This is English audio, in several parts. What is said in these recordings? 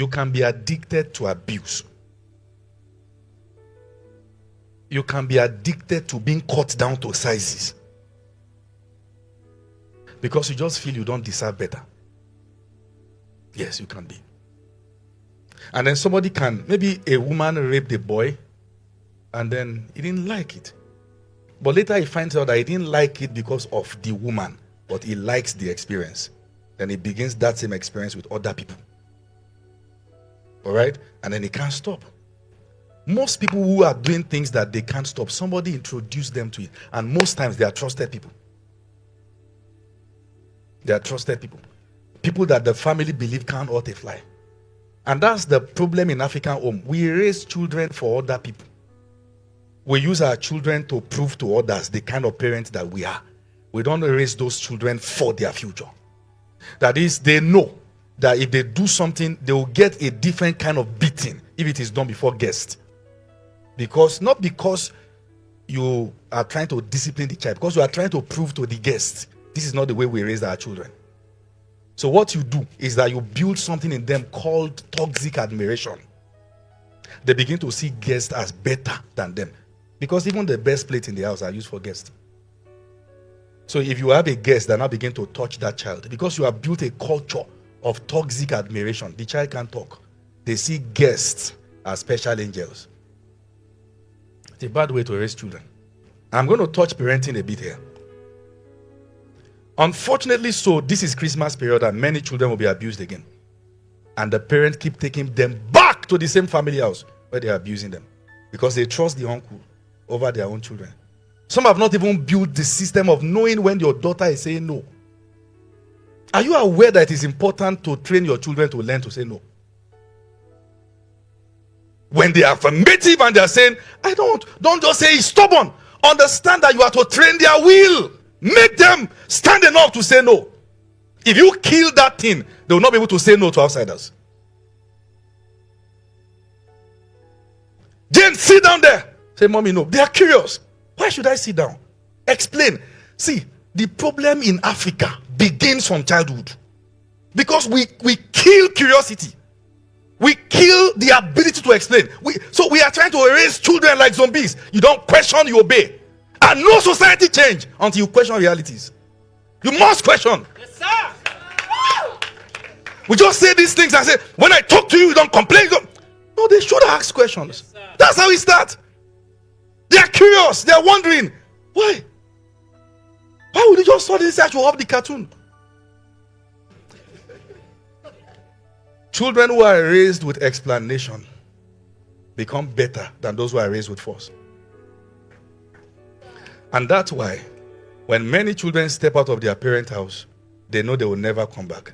You can be addicted to abuse. You can be addicted to being cut down to sizes. Because you just feel you don't deserve better. Yes, you can be. And then somebody can, maybe a woman raped a boy, and then he didn't like it. But later he finds out that he didn't like it because of the woman, but he likes the experience. Then he begins that same experience with other people. All right? And then he can't stop. Most people who are doing things that they can't stop, somebody introduced them to it. And most times they are trusted people. They are trusted people. People that the family believe can't hurt a fly. And that's the problem in African home. We raise children for other people. We use our children to prove to others the kind of parents that we are. We don't raise those children for their future. That is, they know that if they do something, they will get a different kind of beating if it is done before guests. Not because you are trying to discipline the child, because you are trying to prove to the guests, this is not the way we raise our children. So what you do is that you build something in them called toxic admiration. They begin to see guests as better than them. Because even the best plates in the house are used for guests. So if you have a guest that now begin to touch that child, because you have built a culture of toxic admiration, the child can't talk. They see guests as special angels. It's a bad way to raise children. I'm going to touch parenting a bit here. Unfortunately, so this is Christmas period and many children will be abused again. And the parents keep taking them back to the same family house where they are abusing them. Because they trust the uncle over their own children. Some have not even built the system of knowing when your daughter is saying no. Are you aware that it is important to train your children to learn to say no? When they are affirmative and they are saying, don't just say he's stubborn. Understand that you are to train their will. Make them stand enough to say no. If you kill that thing, they will not be able to say no to outsiders. Jane, sit down there. Say, mommy, no. They are curious. Why should I sit down? Explain. See, the problem in Africa begins from childhood. Because we kill curiosity. We kill the ability to explain. So we are trying to raise children like zombies. You don't question, you obey. And no society change until you question realities. You must question. Yes, sir. We just say these things and say, when I talk to you, you don't complain. No, they should ask questions. Yes, that's how we start. They are curious. They are wondering. Why? Why would you just suddenly say I should have the cartoon? Children who are raised with explanation become better than those who are raised with force. And that's why when many children step out of their parent house, they know they will never come back.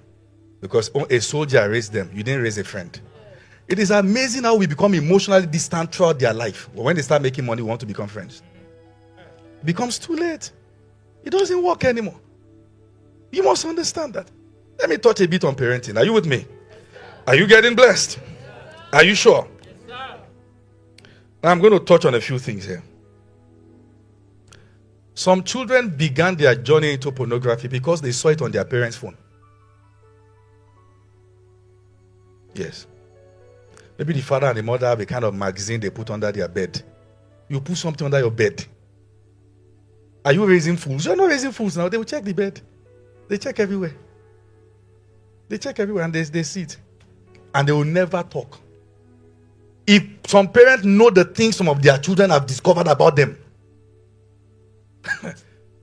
Because a soldier raised them. You didn't raise a friend. It is amazing how we become emotionally distant throughout their life. But when they start making money, we want to become friends. It becomes too late. It doesn't work anymore. You must understand that. Let me touch a bit on parenting. Are you with me? Are you getting blessed? Are you sure? Now I'm going to touch on a few things here. Some children began their journey into pornography because they saw it on their parents' phone. Yes. Maybe the father and the mother have a kind of magazine they put under their bed. You put something under your bed. Are you raising fools? You're not raising fools now. They will check the bed. They check everywhere. They check everywhere and they see it. And they will never talk. If some parents know the things some of their children have discovered about them,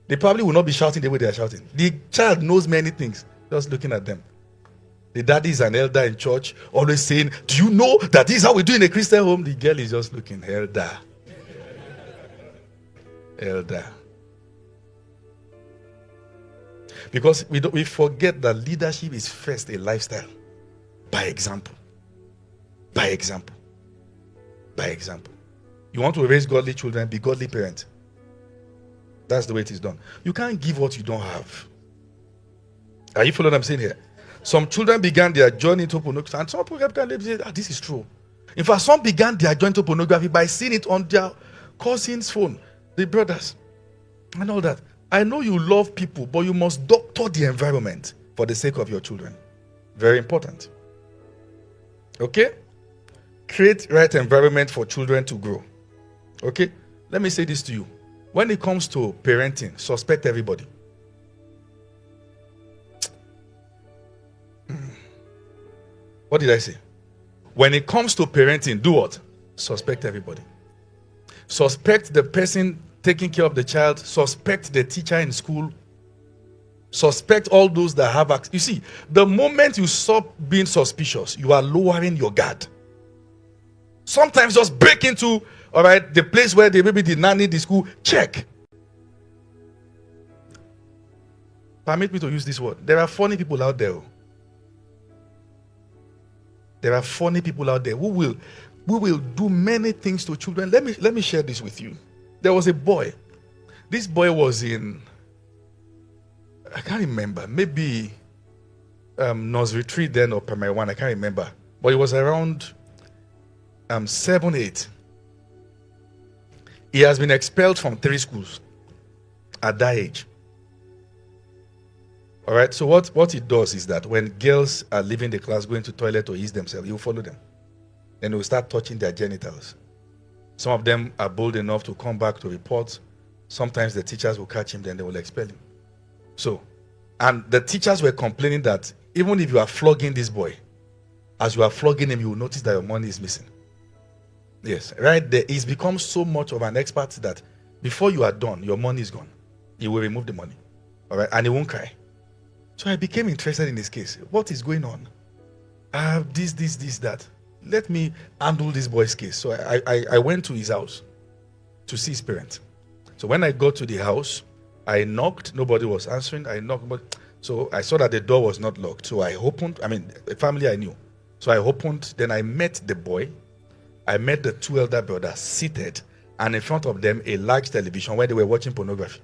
they probably will not be shouting the way they are shouting. The child knows many things just looking at them. The daddy is an elder in church, always saying, do you know that this is how we do in a Christian home? The girl is just looking, elder. Elder. Because we forget that leadership is first a lifestyle. By example. By example. By example. You want to raise godly children, be godly parent. That's the way it is done. You can't give what you don't have. Are you following what I'm saying here? Some children began their journey into pornography, and some people can say, this is true. In fact, some began their journey into pornography by seeing it on their cousin's phone, the brothers, and all that. I know you love people, but you must doctor the environment for the sake of your children. Very important. Okay? Create right environment for children to grow. Okay? Let me say this to you. When it comes to parenting, suspect everybody. What did I say? When it comes to parenting, do what? Suspect everybody. Suspect the person taking care of the child. Suspect the teacher in school. Suspect all those that have access. You see, the moment you stop being suspicious, you are lowering your guard. Sometimes just break into, all right, the place where they maybe did not need the school. Check. Permit me to use this word. There are funny people out there. There are funny people out there who will do many things to children. Let me share this with you. There was a boy. This boy was in, I can't remember, maybe nursery 3 then or primary 1, I can't remember. But it was around 7, 8. He has been expelled from 3 schools at that age. All right, so what it does is that when girls are leaving the class, going to toilet or use themselves, he'll follow them. Then he'll start touching their genitals. Some of them are bold enough to come back to report. Sometimes the teachers will catch him, then they will expel him. So, and the teachers were complaining that even if you are flogging this boy, as you are flogging him, you will notice that your money is missing. Yes, right there. He's become so much of an expert that before you are done, your money is gone. He will remove the money. All right, and he won't cry. So I became interested in this case. What is going on? This, that. Let me handle this boy's case. So I went to his house to see his parents. So when I got to the house, I knocked. Nobody was answering. I knocked. So I saw that the door was not locked. So I opened. I mean, the family I knew. So I opened. Then I met the boy. I met the 2 elder brothers seated, and in front of them a large television where they were watching pornography.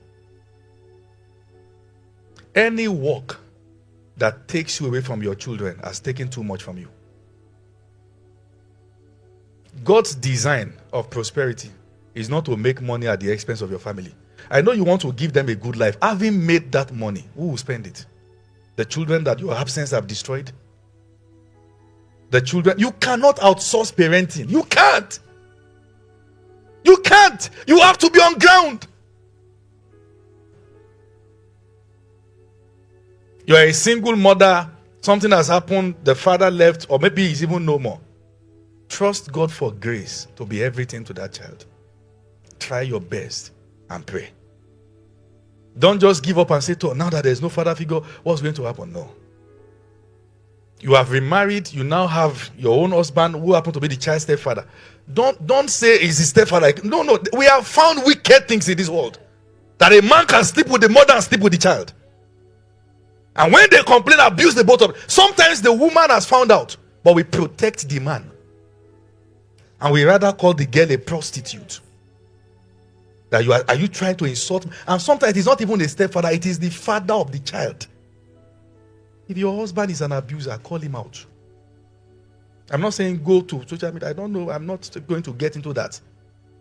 Any work that takes you away from your children has taken too much from you. God's design of prosperity is not to make money at the expense of your family. I know you want to give them a good life. Having made that money, who will spend it? The children that your absence have destroyed? The children. You cannot outsource parenting. You can't. You can't. You have to be on ground. You are a single mother, something has happened, the father left, or maybe he's even no more. Trust God for grace to be everything to that child. Try your best and pray. Don't just give up and say, now that there's no father figure, what's going to happen? No. You have remarried, you now have your own husband who happen to be the child's stepfather. Don't say he's his stepfather. No. We have found wicked things in this world. That a man can sleep with the mother and sleep with the child. And when they complain, abuse the both of them. Sometimes the woman has found out, but we protect the man. And we rather call the girl a prostitute. That are you trying to insult me? And sometimes it's not even the stepfather, it is the father of the child. If your husband is an abuser, call him out. I'm not saying go to social media. I don't know. I'm not going to get into that.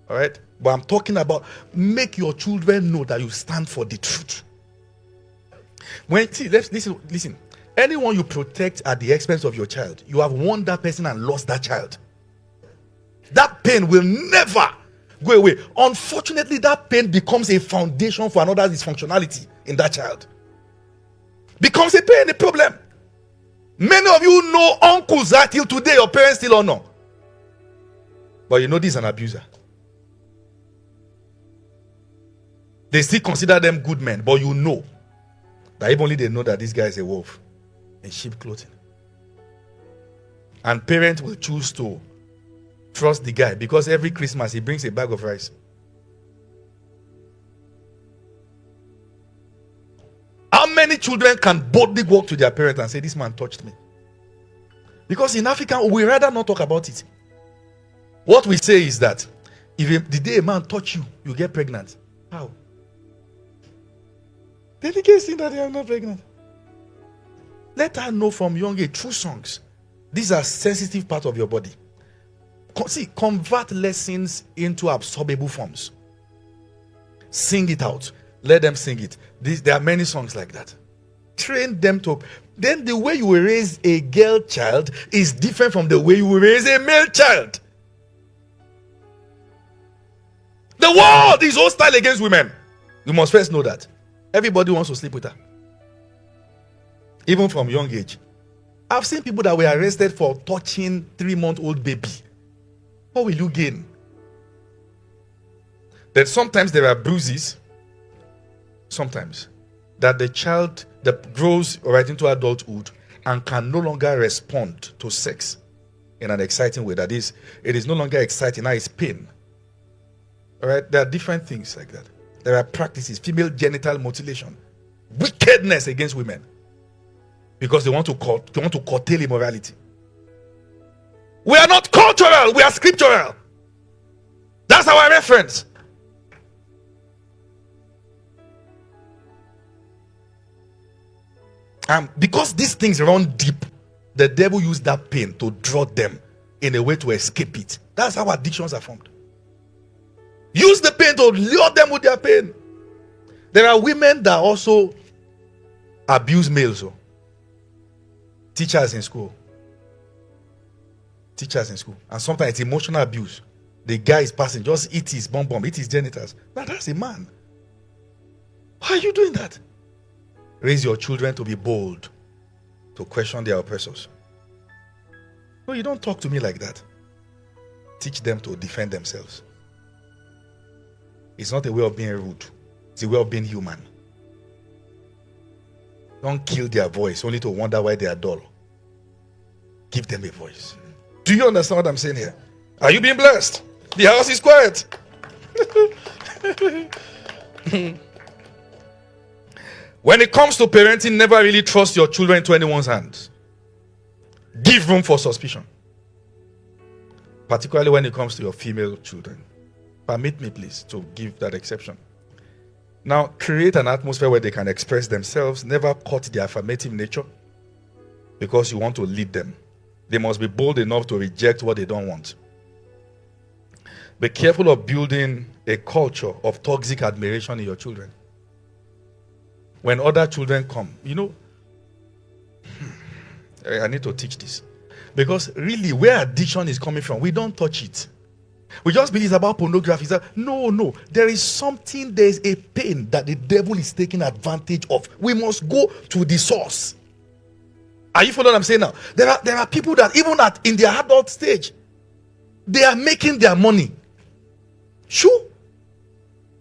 All right? But I'm talking about make your children know that you stand for the truth. Listen. Anyone you protect at the expense of your child, you have won that person and lost that child. That pain will never go away. Unfortunately, that pain becomes a foundation for another dysfunctionality in that child. Becomes a pain, a problem. Many of you know uncles that till today your parents still don't know. But you know this is an abuser. They still consider them good men, but you know that if only they know that this guy is a wolf in sheep clothing. And parents will choose to trust the guy because every Christmas he brings a bag of rice. How many children can boldly walk to their parents and say, this man touched me? Because in Africa, we rather not talk about it. What we say is that if the day a man touch you, you get pregnant. How? Then the case think that they are not pregnant. Let her know from young age through songs. These are sensitive parts of your body. See, convert lessons into absorbable forms. Sing it out. Let them sing it. There are many songs like that. Train them to then the way you will raise a girl child is different from the way you will raise a male child. The world is hostile against women. You must first know that. Everybody wants to sleep with her. Even from young age. I've seen people that were arrested for touching 3-month-old baby. What will you gain? Then sometimes there are bruises. Sometimes. That the child that grows right into adulthood and can no longer respond to sex in an exciting way. That is, it is no longer exciting. Now it's pain. All right? There are different things like that. There are practices. Female genital mutilation. Wickedness against women. Because they want to curtail immorality. We are not cultural. We are scriptural. That's our reference. Because these things run deep, the devil used that pain to draw them in a way to escape it. That's how addictions are formed. Use the pain to lure them with their pain. There are women that also abuse males. So. Teachers in school. And sometimes it's emotional abuse. The guy is passing, just eat his bum, eat his genitals. Now that's a man. Why are you doing that? Raise your children to be bold, to question their oppressors. No, you don't talk to me like that. Teach them to defend themselves. It's not a way of being rude. It's a way of being human. Don't kill their voice only to wonder why they are dull. Give them a voice. Do you understand what I'm saying here? Are you being blessed? The house is quiet. When it comes to parenting, never really trust your children into anyone's hands. Give room for suspicion. Particularly when it comes to your female children. Permit me, please, to give that exception. Now, create an atmosphere where they can express themselves. Never cut their affirmative nature because you want to lead them. They must be bold enough to reject what they don't want. Be careful of building a culture of toxic admiration in your children. When other children come, I need to teach this. Because really, where addiction is coming from, we don't touch it. We just believe it's about pornography. No. There is something, there's a pain that the devil is taking advantage of. We must go to the source. Are you following what I'm saying now? There are people that even in their adult stage, they are making their money. Sure.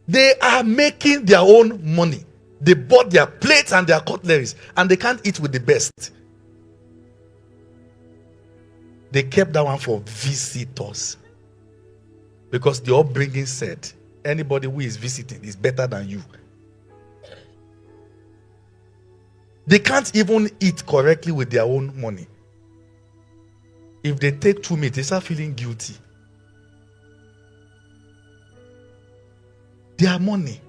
They are making their own money. They bought their plates and their cutleries, and they can't eat with the best. They kept that one for visitors. Because the upbringing said, anybody who is visiting is better than you. They can't even eat correctly with their own money. If they take too much, they start feeling guilty. Their money.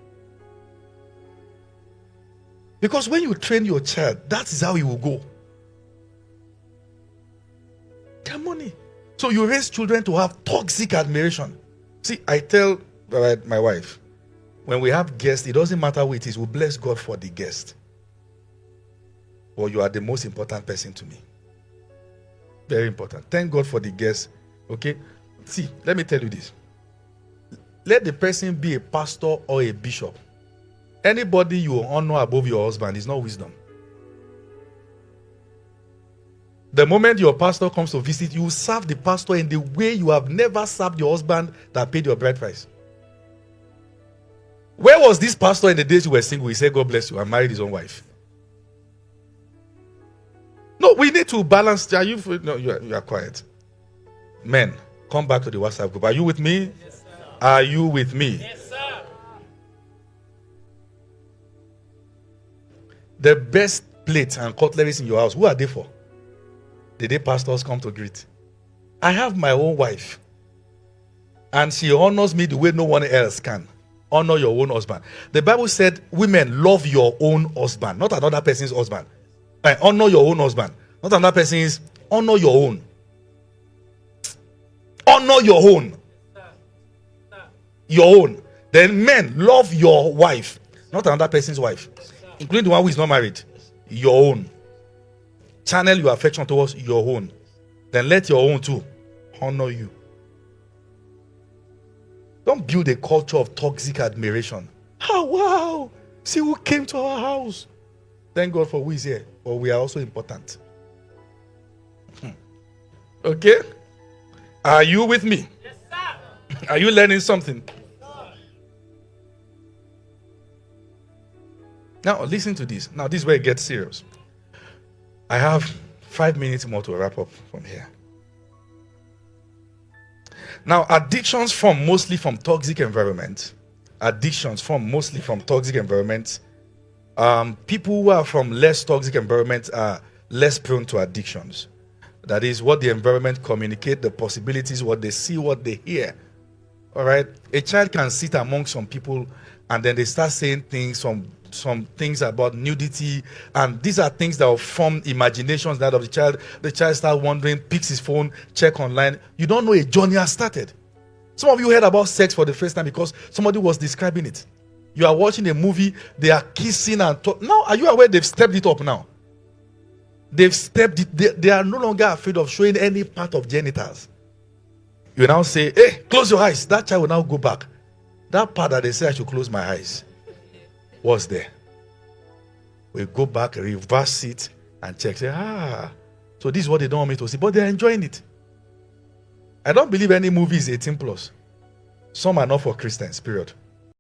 Because when you train your child, that is how he will go. Their money. So you raise children to have toxic admiration. See, I tell my wife, when we have guests, it doesn't matter who it is, we bless God for the guest. But you are the most important person to me. Very important. Thank God for the guest. Okay? See, let me tell you this. Let the person be a pastor or a bishop. Anybody you honor above your husband is not wisdom. The moment your pastor comes to visit, you serve the pastor in the way you have never served your husband that paid your bride price. Where was this pastor in the days you were single? He said, God bless you, and married his own wife. No, we need to balance. Are you? No, you are quiet. Men, come back to the WhatsApp group. Are you with me? Yes, sir. Are you with me? Yes, sir. The best plates and cutleries in your house, who are they for? The day pastors come to greet. I have my own wife. And she honors me the way no one else can. Honor your own husband. The Bible said, women, love your own husband, not another person's husband. Honor your own husband, not another person's. Honor your own. Honor your own. Your own. Then men, love your wife, not another person's wife, including the one who is not married. Your own. Channel your affection towards your own. Then let your own too honor you. Don't build a culture of toxic admiration. Oh, wow. See who came to our house. Thank God for who is here. But we are also important. Okay? Are you with me? Yes, sir. Are you learning something? Now, listen to this. Now, this is where it gets serious. I have 5 minutes more to wrap up from here. Now, addictions form mostly from toxic environments. People who are from less toxic environments are less prone to addictions. That is what the environment communicates, the possibilities, what they see, what they hear. All right? A child can sit among some people and then they start saying things, some things about nudity, and these are things that will form imaginations that of the child. The child starts wondering, picks his phone, check online. You don't know a journey has started. Some of you heard about sex for the first time because somebody was describing it. You are watching a movie, they are kissing and talk. Now, are you aware they've stepped it up now? They've stepped it. They are no longer afraid of showing any part of genitals. You now say, hey, close your eyes. That child will now go back. That part that they say I should close my eyes was there. We go back, reverse it, and check. Say, so this is what they don't want me to see. But they're enjoying it. I don't believe any movie is 18 plus. Some are not for Christians, period.